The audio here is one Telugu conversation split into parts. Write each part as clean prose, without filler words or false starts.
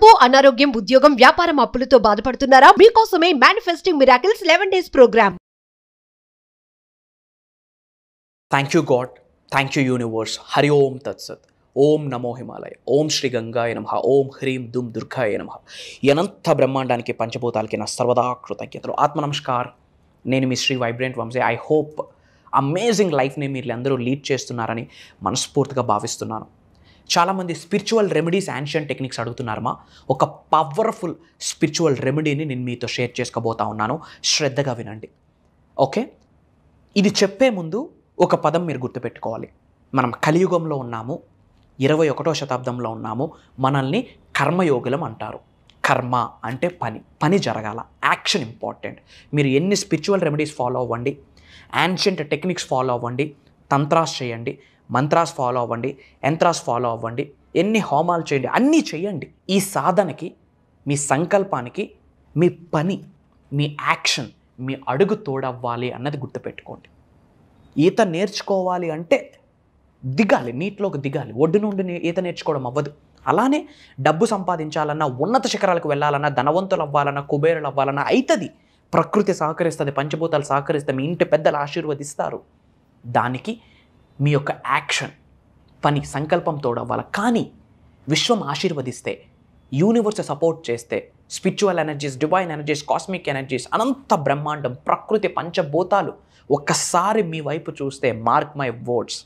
డబ్బు, అనారోగ్యం, ఉద్యోగం, వ్యాపారం, అప్పులతో బాధపడుతున్నారా? మీకోసమే manifesting miracles 11 days program. Thank you God, thank you universe. Hari ఓం తత్సత్. ఓం నమో హిమాలయ. ఓం శ్రీ గంగాయ నమః. ఓం హ్రీం దుమ్ దుర్గాయ నమః. అనంత బ్రహ్మాండానికి పంచభూతాలకి నా సర్వదా కృతజ్ఞతలు. ఆత్మ నమస్కార్. నేను మీ Sri vibrant Vamsi. I hope amazing లైఫ్ని మీరు అందరూ లీడ్ చేస్తున్నారని మనస్ఫూర్తిగా భావిస్తున్నాను. చాలామంది స్పిరిచువల్ రెమెడీస్, యాన్షియంట్ టెక్నిక్స్ అడుగుతున్నారమ్మా. ఒక పవర్ఫుల్ స్పిరిచువల్ రెమెడీని నేను మీతో షేర్ చేసుకోబోతా ఉన్నాను. శ్రద్ధగా వినండి, ఓకే? ఇది చెప్పే ముందు ఒక పదం మీరు గుర్తుపెట్టుకోవాలి. మనం కలియుగంలో ఉన్నాము, 21వ శతాబ్దంలో ఉన్నాము. మనల్ని కర్మయోగులం అంటారు. కర్మ అంటే పని జరగాల, యాక్షన్ ఇంపార్టెంట్. మీరు ఎన్ని స్పిరిచువల్ రెమెడీస్ ఫాలో అవ్వండి, యాన్షియంట్ టెక్నిక్స్ ఫాలో అవ్వండి, తంత్రాస్ చేయండి, మంత్రాస్ ఫాలో అవ్వండి, యంత్రాస్ ఫాలో అవ్వండి, ఎన్ని హోమాలు చేయండి, అన్నీ చేయండి. ఈ సాధనకి, మీ సంకల్పానికి, మీ పని, మీ యాక్షన్, మీ అడుగు తోడవ్వాలి అన్నది గుర్తుపెట్టుకోండి. ఈత నేర్చుకోవాలి అంటే దిగాలి, నీటిలోకి దిగాలి. ఒడ్డు నుండి ఈత నేర్చుకోవడం అవ్వదు. అలానే డబ్బు సంపాదించాలన్నా, ఉన్నత శిఖరాలకు వెళ్ళాలన్నా, ధనవంతులు అవ్వాలన్నా, కుబేరులు అవ్వాలన్నా అవుతుంది. ప్రకృతి సహకరిస్తుంది, పంచభూతాలు సహకరిస్తే, మీ ఇంటి పెద్దలు ఆశీర్వదిస్తారు. దానికి మీ యొక్క యాక్షన్, పని, సంకల్పం తోడవ్వాలి. కానీ విశ్వం ఆశీర్వదిస్తే, యూనివర్స్ సపోర్ట్ చేస్తే, spiritual energies, divine energies, cosmic energies, అనంత బ్రహ్మాండం, ప్రకృతి, పంచభూతాలు ఒక్కసారి మీ వైపు చూస్తే, mark my words,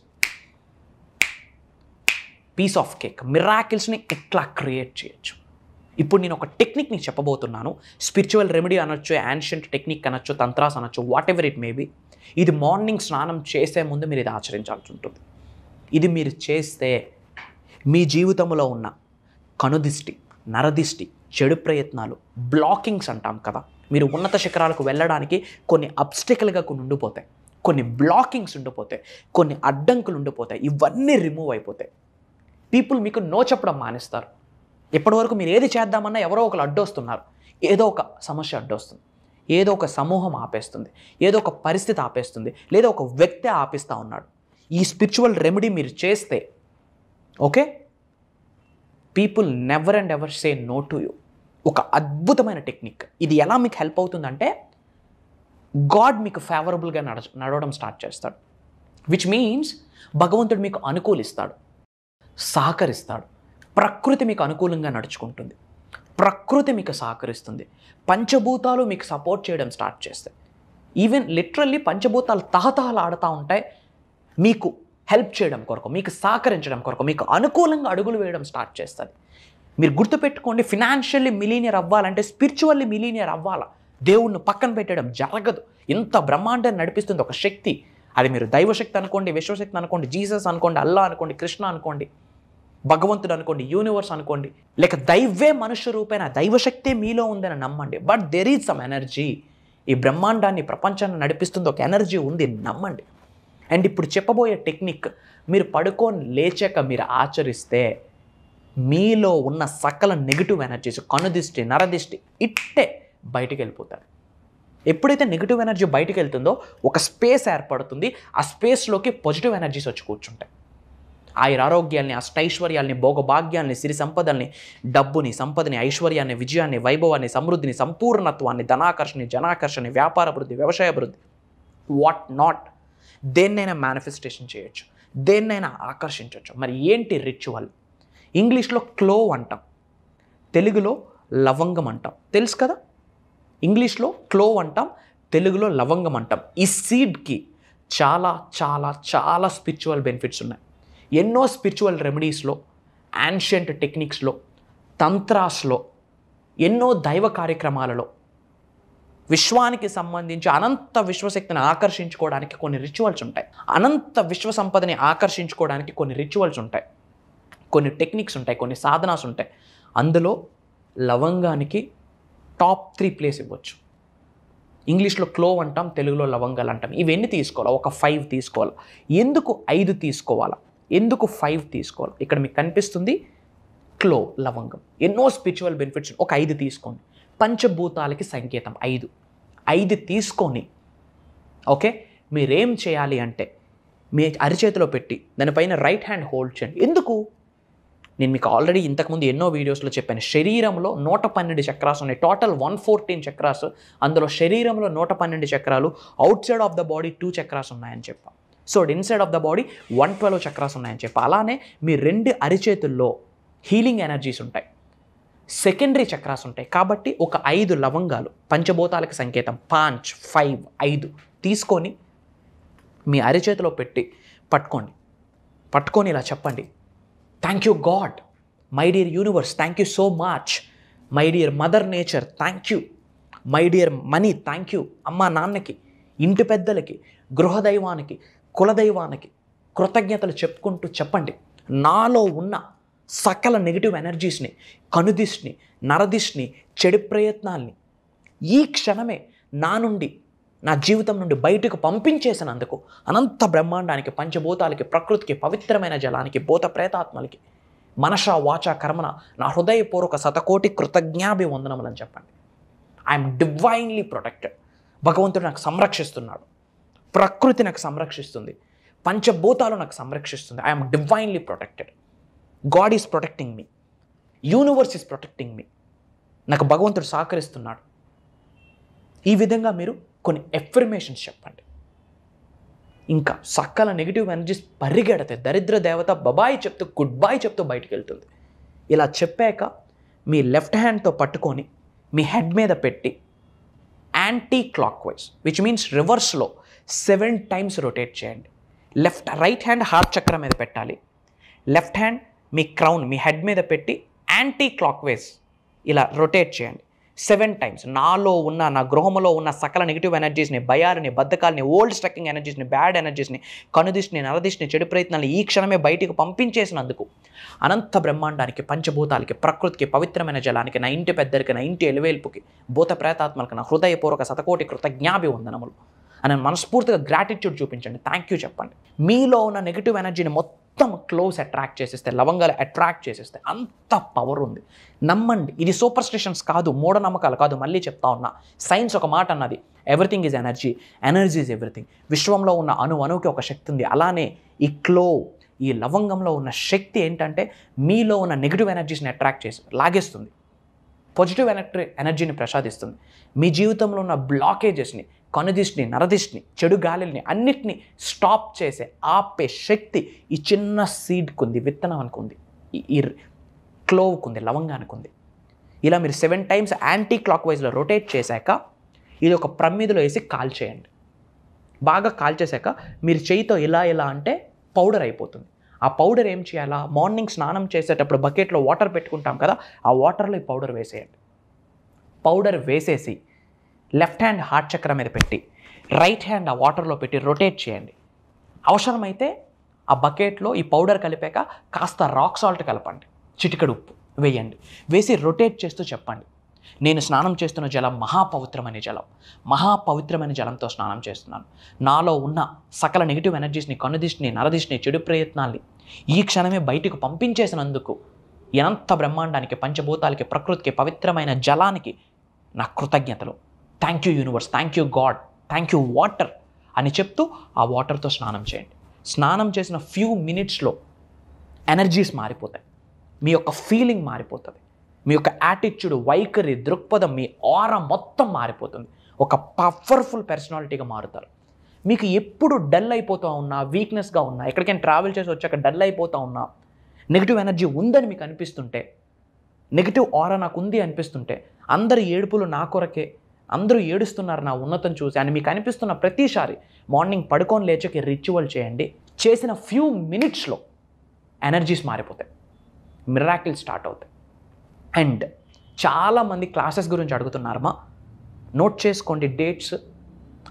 piece of cake, మిరాకిల్స్ని ఇట్లా క్రియేట్ చేయొచ్చు. ఇప్పుడు నేను ఒక టెక్నిక్ని చెప్పబోతున్నాను. స్పిరిచువల్ రెమెడీ అనొచ్చు, యాన్షియంట్ టెక్నిక్ అనొచ్చు, తంత్రాస్ అనొచ్చు, whatever it may be. ఇది మార్నింగ్ స్నానం చేసే ముందు మీరు ఇది ఆచరించాల్సి ఉంటుంది. ఇది మీరు చేస్తే మీ జీవితంలో ఉన్న కనుదిష్టి, నరదిష్టి, చెడు ప్రయత్నాలు, బ్లాకింగ్స్ అంటాం కదా, మీరు ఉన్నత శిఖరాలకు వెళ్ళడానికి కొన్ని అబ్స్టికల్గా కొన్ని ఉండిపోతాయి, కొన్ని బ్లాకింగ్స్ ఉండిపోతాయి, కొన్ని అడ్డంకులు ఉండిపోతాయి. ఇవన్నీ రిమూవ్ అయిపోతాయి. పీపుల్ మీకు నో చెప్పడం మానేస్తారు. ఇప్పటివరకు మీరు ఏది చేద్దామన్నా ఎవరో ఒకరు అడ్డొస్తున్నారు. ఏదో ఒక సమస్య అడ్డొస్తుంది, ఏదో ఒక సమూహం ఆపేస్తుంది, ఏదో ఒక పరిస్థితి ఆపేస్తుంది, లేదా ఒక వ్యక్తి ఆపిస్తూ ఉన్నాడు. ఈ స్పిరిచువల్ రెమెడీ మీరు చేస్తే, okay, people never and ever say no to you. ఒక అద్భుతమైన టెక్నిక్. ఇది ఎలా మీకు హెల్ప్ అవుతుందంటే, గాడ్ మీకు ఫేవరబుల్గా నడవడం స్టార్ట్ చేస్తాడు. విచ్ మీన్స్ భగవంతుడు మీకు అనుకూలిస్తాడు, సహకరిస్తాడు. ప్రకృతి మీకు అనుకూలంగా నడుచుకుంటుంది, ప్రకృతి మీకు సహకరిస్తుంది, పంచభూతాలు మీకు సపోర్ట్ చేయడం స్టార్ట్ చేస్తాయి. ఈవెన్ లిటరల్లీ పంచభూతాలు తహతహలు ఆడుతూ ఉంటాయి మీకు హెల్ప్ చేయడం కొరకు, మీకు సహకరించడం కొరకు, మీకు అనుకూలంగా అడుగులు వేయడం స్టార్ట్ చేస్తుంది. మీరు గుర్తుపెట్టుకోండి, ఫినాన్షియల్లీ మిలీనియర్ అవ్వాలంటే స్పిరిచువల్లీ మిలీనియర్ అవ్వాలా. దేవుణ్ణి పక్కన పెట్టడం జరగదు. ఇంత బ్రహ్మాండాన్ని నడిపిస్తుంది ఒక శక్తి. అది మీరు దైవశక్తి అనుకోండి, విశ్వశక్తి అనుకోండి, జీసస్ అనుకోండి, అల్లా అనుకోండి, కృష్ణ అనుకోండి, భగవంతుడు అనుకోండి, యూనివర్స్ అనుకోండి, లేక దైవే మనుష్య రూపైన దైవశక్తే మీలో ఉందని నమ్మండి. But there is some energy. ఈ బ్రహ్మాండాన్ని, ప్రపంచాన్ని నడిపిస్తుంది ఒక ఎనర్జీ ఉంది, నమ్మండి. అండ్ ఇప్పుడు చెప్పబోయే టెక్నిక్ మీరు పడుకొని లేచాక మీరు ఆచరిస్తే, మీలో ఉన్న సకల నెగిటివ్ ఎనర్జీస్, కనుదిష్టి, నరదిష్టి ఇట్టే బయటికి వెళ్ళిపోతారు. ఎప్పుడైతే నెగిటివ్ ఎనర్జీ బయటికి వెళ్తుందో ఒక స్పేస్ ఏర్పడుతుంది. ఆ స్పేస్లోకి పాజిటివ్ ఎనర్జీస్ వచ్చి కూర్చుంటాయి. ఆయురారోగ్యాల్ని, అష్టైశ్వర్యాల్ని, భోగభాగ్యాల్ని, సిరి సంపదల్ని, డబ్బుని, సంపదని, ఐశ్వర్యాన్ని, విజయాన్ని, వైభవాన్ని, సమృద్ధిని, సంపూర్ణత్వాన్ని, ధనాకర్షణని, జనాకర్షణని, వ్యాపార అభివృద్ధి, వ్యవసాయ అభివృద్ధి, వాట్ నాట్, దేన్నైనా మేనిఫెస్టేషన్ చేయొచ్చు, దేన్నైనా ఆకర్షించవచ్చు. మరి ఏంటి రిచువల్? ఇంగ్లీష్లో క్లోవ్ అంటాం, తెలుగులో లవంగం అంటాం. తెలుసు కదా, ఇంగ్లీష్లో క్లోవ్ అంటాం, తెలుగులో లవంగం అంటాం. ఈ సీడ్కి చాలా చాలా చాలా స్పిరిచువల్ బెనిఫిట్స్ ఉన్నాయి. ఎన్నో స్పిరిచువల్ రెమెడీస్లో, యాన్షియంట్ టెక్నిక్స్లో, తంత్రాస్లో, ఎన్నో దైవ కార్యక్రమాలలో విశ్వానికి సంబంధించి అనంత విశ్వశక్తిని ఆకర్షించుకోవడానికి కొన్ని రిచువల్స్ ఉంటాయి. అనంత విశ్వ సంపదని ఆకర్షించుకోవడానికి కొన్ని రిచువల్స్ ఉంటాయి, కొన్ని టెక్నిక్స్ ఉంటాయి, కొన్ని సాధనాస్ ఉంటాయి. అందులో లవంగానికి టాప్ 3 ప్లేస్ ఇవ్వచ్చు. ఇంగ్లీష్లో క్లోవ్ అంటాం, తెలుగులో లవంగాలు అంటాం. ఇవన్నీ తీసుకోవాలి, ఒక 5 తీసుకోవాలి. ఎందుకు 5 తీసుకోవాలా, ఎందుకు 5 తీసుకోవాలి? ఇక్కడ మీకు కనిపిస్తుంది క్లోవ్, లవంగం. ఎన్నో స్పిరిచువల్ బెనిఫిట్స్. ఒక 5 తీసుకోండి. పంచభూతాలకి సంకేతం 5 తీసుకొని, ఓకే, మీరేం చేయాలి అంటే, మీ అరిచేతిలో పెట్టి దానిపైన రైట్ హ్యాండ్ హోల్డ్ చేయండి. ఎందుకు? నేను మీకు ఆల్రెడీ ఇంతకుముందు ఎన్నో వీడియోస్లో చెప్పాను, శరీరంలో 112 చక్రాస్ ఉన్నాయి. Total 114 chakras. అందులో శరీరంలో 112 చక్రాలు, out side of the body 2 chakras ఉన్నాయని చెప్పా. So inside of the body 112 chakras ఉన్నాయని చెప్పా. అలానే మీ 2 అరిచేతుల్లో హీలింగ్ ఎనర్జీస్ ఉంటాయి, సెకండరీ చక్రాస్ ఉంటాయి. కాబట్టి ఒక 5 లవంగాలు, పంచభూతాలకు సంకేతం, 5 5 తీసుకొని మీ అరిచేతిలో పెట్టి పట్టుకొని ఇలా చెప్పండి, thank you God, my dear universe, thank you so much, my dear mother nature, thank you, my dear money, thank you, అమ్మ నాన్నకి, ఇంటి పెద్దలకి, గృహదైవానికి, కులదైవానికి కృతజ్ఞతలు చెప్పుకుంటూ చెప్పండి, నాలో ఉన్న సకల నెగిటివ్ ఎనర్జీస్ని, కనుదిష్ని, నరదిష్ని, చెడు ప్రయత్నాల్ని ఈ క్షణమే నా జీవితం నుండి బయటకు పంపించేసినందుకు అనంత బ్రహ్మాండానికి, పంచభూతాలకి, ప్రకృతికి, పవిత్రమైన జలానికి, భూత ప్రేతాత్మలకి, మనష వాచ కర్మణ నా హృదయపూర్వక శతకోటి కృతజ్ఞాభివందనములని చెప్పండి. I'm divinely protected. భగవంతుడు నాకు సంరక్షిస్తున్నాడు, ప్రకృతి నాకు సంరక్షిస్తుంది, పంచభూతాలు నాకు సంరక్షిస్తుంది. I'm divinely protected. God is protecting me, universe is protecting me. నాకు భగవంతుడు సహకరిస్తున్నాడు. ఈ విధంగా మీరు కొన్ని ఎఫర్మేషన్స్ చెప్పండి. ఇంకా సకల నెగిటివ్ ఎనర్జీస్ పరిగెడతాయి. దరిద్ర దేవత బబాయ్ చెప్తూ, గుడ్ బాయ్ చెప్తూ బయటికి వెళ్తుంది. ఇలా చెప్పాక మీ లెఫ్ట్ హ్యాండ్తో పట్టుకొని మీ హెడ్ మీద పెట్టి anti clock wise, which means రివర్స్లో 7 times రొటేట్ చేయండి. రైట్ హ్యాండ్ హార్ట్ చక్రం మీద పెట్టాలి. లెఫ్ట్ హ్యాండ్ మీ క్రౌన్, మీ హెడ్ మీద పెట్టి యాంటీ క్లాక్ వైజ్ ఇలా రొటేట్ చేయండి 7 times. నా గృహంలో ఉన్న సకల నెగిటివ్ ఎనర్జీస్ని, భయాలని, బద్ధకాలని, ఓల్డ్ స్ట్రక్కింగ్ ఎనర్జీస్ని, బ్యాడ్ ఎనర్జీస్ని, కనుదిష్ని, నరదిష్ని, చెడు ప్రయత్నాలు ఈ క్షణమే బయటికి పంపించేసినందుకు అనంత బ్రహ్మాండానికి, పంచభూతాలకి, ప్రకృతికి, పవిత్రమైన జలానికి, నా ఇంటి పెద్దలకి, నా ఇంటి ఎలువేల్పుకి, భూత ప్రేతాత్మలకు నా హృదయపూర్వక శతకోటి కృతజ్ఞాభివందనములు అని మనస్ఫూర్తిగా గ్రాటిట్యూడ్ చూపించండి. థ్యాంక్ యూ చెప్పండి. మీలో ఉన్న నెగిటివ్ ఎనర్జీని మొత్తం క్లోజ్ అట్రాక్ట్ చేసేస్తే, లవంగాలు అట్రాక్ట్ చేసేస్తే అంత పవర్ ఉంది. నమ్మండి. ఇది సూపర్ స్టిషన్స్ కాదు, మూఢనమ్మకాలు కాదు. మళ్ళీ చెప్తా ఉన్నా, సైన్స్ ఒక మాట అన్నది, everything is energy, energy is everything. విశ్వంలో ఉన్న అణువుకి ఒక శక్తి ఉంది. అలానే ఈ లవంగంలో ఉన్న శక్తి ఏంటంటే మీలో ఉన్న నెగిటివ్ ఎనర్జీస్ని అట్రాక్ట్ చేసి లాగేస్తుంది, పాజిటివ్ ఎనర్జీని ప్రసాదిస్తుంది. మీ జీవితంలో ఉన్న బ్లాకేజెస్ని, కనుదిష్ని, నరదిష్ని, చెడు గాలిని అన్నిటినీ స్టాప్ చేసే, ఆపే శక్తి ఈ చిన్న సీడ్కి ఉంది, విత్తనానికి ఉంది, ఈ క్లోవ్కి ఉంది, లవంగానికి ఉంది. ఇలా మీరు 7 times యాంటీ క్లాక్ వైజ్లో రొటేట్ చేశాక ఇది ఒక ప్రమిదలో వేసి కాల్చేయండి. బాగా కాల్చేశాక మీరు చేయితో ఇలా అంటే పౌడర్ అయిపోతుంది. ఆ పౌడర్ ఏం చేయాలా, మార్నింగ్ స్నానం చేసేటప్పుడు బకెట్లో వాటర్ పెట్టుకుంటాం కదా, ఆ వాటర్లో ఈ పౌడర్ వేసేయండి. పౌడర్ వేసేసి లెఫ్ట్ హ్యాండ్ హార్ట్ చక్రం మీద పెట్టి రైట్ హ్యాండ్ ఆ వాటర్లో పెట్టి రొటేట్ చేయండి. అవసరమైతే ఆ బకెట్లో ఈ పౌడర్ కలిపాక కాస్త రాక్ సాల్ట్ కలపండి, చిటికెడు ఉప్పు వేయండి. వేసి రొటేట్ చేస్తూ చెప్పండి, నేను స్నానం చేస్తున్న జలం మహాపవిత్రమైన జలం, మహాపవిత్రమైన జలంతో స్నానం చేస్తున్నాను. నాలో ఉన్న సకల నెగిటివ్ ఎనర్జీస్ని, కనుదిష్ని, నరదిష్ని, చెడు ప్రయత్నాల్ని ఈ క్షణమే బయటకు పంపించేసినందుకు ఎంత బ్రహ్మాండానికి, పంచభూతాలకి, ప్రకృతికి, పవిత్రమైన జలానికి నా కృతజ్ఞతలు. Thank you universe, thank you God, thank you water అని చెప్తూ ఆ వాటర్తో స్నానం చేయండి. స్నానం చేసిన ఫ్యూ మినిట్స్లో ఎనర్జీస్ మారిపోతాయి, మీ యొక్క ఫీలింగ్ మారిపోతుంది, మీ యొక్క యాటిట్యూడ్, వైఖరి, దృక్పథం, మీ ఆరా మొత్తం మారిపోతుంది. ఒక పవర్ఫుల్ పర్సనాలిటీగా మారుతారు. మీకు ఎప్పుడు డల్ అయిపోతూ ఉన్నా, వీక్నెస్గా ఉన్నా, ఎక్కడికైనా ట్రావెల్ చేసి వచ్చాక డల్ అయిపోతూ ఉన్నా, నెగిటివ్ ఎనర్జీ ఉందని మీకు అనిపిస్తుంటే, నెగిటివ్ ఆరా నాకు ఉంది అనిపిస్తుంటే, అందరి ఏడుపులు నా కొరకే, అందరూ ఏడుస్తున్నారు నా ఉన్నతం చూసి అని మీకు అనిపిస్తున్న ప్రతిసారి మార్నింగ్ పడుకొని లేచకి రిచువల్ చేయండి. చేసిన ఫ్యూ మినిట్స్లో ఎనర్జీస్ మారిపోతాయి, మిరాకిల్ స్టార్ట్ అవుతాయి. అండ్ చాలామంది క్లాసెస్ గురించి అడుగుతున్నారమ్మా, నోట్ చేసుకోండి డేట్స్.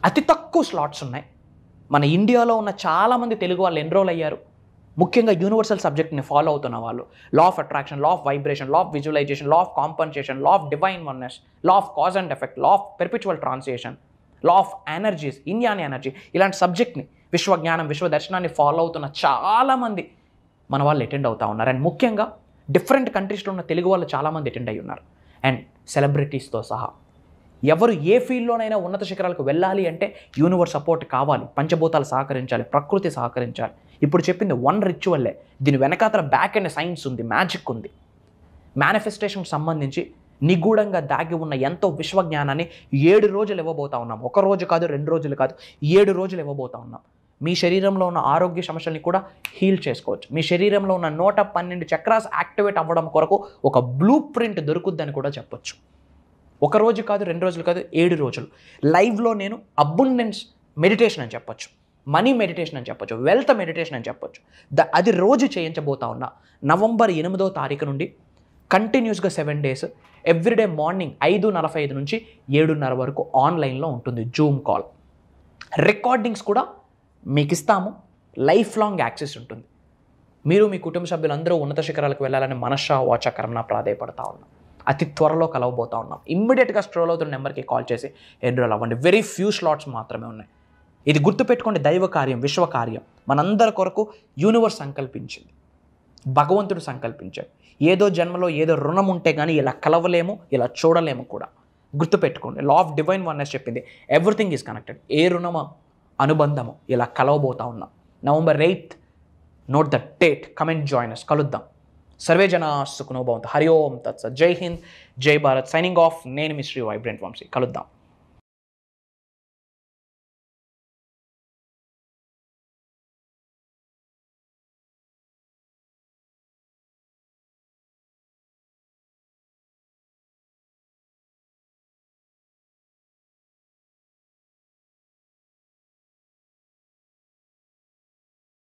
అతి తక్కువ స్లాట్స్ ఉన్నాయి. మన ఇండియాలో ఉన్న చాలామంది తెలుగు వాళ్ళు ఎన్రోల్ అయ్యారు. ముఖ్యంగా యూనివర్సల్ సబ్జెక్ట్ని ఫాలో అవుతున్న వాళ్ళు, law of attraction, law of vibration, law of visualisation, law of compensation, law of divine oneness, law of cause and effect, law of perpetual transition, law of energies, ఇండియాని ఎనర్జీ, ఇలాంటి సబ్జెక్ట్ని, విశ్వజ్ఞానం, విశ్వదర్శనాన్ని ఫాలో అవుతున్న చాలామంది మన వాళ్ళు అటెండ్ అవుతూ ఉన్నారు. అండ్ ముఖ్యంగా డిఫరెంట్ కంట్రీస్లో ఉన్న తెలుగు వాళ్ళు చాలామంది అటెండ్ అయ్యి ఉన్నారు. అండ్ సెలబ్రిటీస్తో సహా ఎవరు ఏ ఫీల్డ్లోనైనా ఉన్నత శిఖరాలకు వెళ్ళాలి అంటే యూనివర్స్ సపోర్ట్ కావాలి, పంచభూతాలు సహకరించాలి, ప్రకృతి సహకరించాలి. ఇప్పుడు చెప్పింది వన్ రిచువల్లే, దీని వెనకాతల బ్యాక్ అండ్ సైన్స్ ఉంది, మ్యాజిక్ ఉంది. మేనిఫెస్టేషన్కి సంబంధించి నిగూఢంగా దాగి ఉన్న ఎంతో విశ్వజ్ఞానాన్ని 7 రోజులు ఇవ్వబోతా ఉన్నాం. 1 రోజు కాదు, 2 రోజులు కాదు, 7 రోజులు ఇవ్వబోతా ఉన్నాం. మీ శరీరంలో ఉన్న ఆరోగ్య సమస్యల్ని కూడా హీల్ చేసుకోవచ్చు. మీ శరీరంలో ఉన్న 112 చక్రాస్ యాక్టివేట్ అవ్వడం కొరకు ఒక బ్లూ ప్రింట్ దొరుకుద్దని కూడా చెప్పొచ్చు. 1 రోజు కాదు, 2 రోజులు కాదు, 7 రోజులు లైవ్లో నేను అబుండెన్స్ మెడిటేషన్ అని చెప్పొచ్చు, మనీ మెడిటేషన్ అని చెప్పొచ్చు, వెల్త్ మెడిటేషన్ అని చెప్పొచ్చు. అది రోజు చేయించబోతా ఉన్నా. నవంబర్ 8వ తారీఖు నుండి కంటిన్యూస్గా 7 days ఎవ్రీడే మార్నింగ్ 5:45 నుంచి 7:30 వరకు ఆన్లైన్లో ఉంటుంది జూమ్ కాల్. రికార్డింగ్స్ కూడా మీకు ఇస్తాము, లైఫ్ లాంగ్ యాక్సెస్ ఉంటుంది. మీరు మీ కుటుంబ సభ్యులందరూ ఉన్నత శిఖరాలకు వెళ్ళాలని మనషా వాచ కర్మణ ప్రాధాయపడతా ఉన్నాం. అతి త్వరలో కలవబోతా ఉన్నాం. ఇమ్మీడియట్గా స్ట్రోల్ అవుతున్న నెంబర్కి కాల్ చేసి ఎన్రోల్ అవ్వండి. వెరీ ఫ్యూ స్లాట్స్ మాత్రమే ఉన్నాయి. ఇది గుర్తుపెట్టుకోండి, దైవ కార్యం, విశ్వ కార్యం. మనందరి కొరకు యూనివర్స్ సంకల్పించింది, భగవంతుడు సంకల్పించాడు. ఏదో జన్మలో ఏదో రుణం ఉంటే కానీ ఇలా కలవలేము, ఇలా చూడలేము కూడా. గుర్తుపెట్టుకోండి, లా ఆఫ్ డివైన్ వన్నెస్ చెప్పింది ఎవ్రీథింగ్ ఈజ్ కనెక్టెడ్. ఏ రుణమో అనుబంధము ఇలా కలవబోతా ఉన్నాం. November 8th, note the date, come and join us. కలుద్దాం. సర్వే జనా సుఖనో భవంతు. హరి ఓం తత్సత్. జై హింద్, జై భారత్. Signing off. నేను మీ శ్రీ వైబ్రెంట్ వంశీ. కలుద్దాం.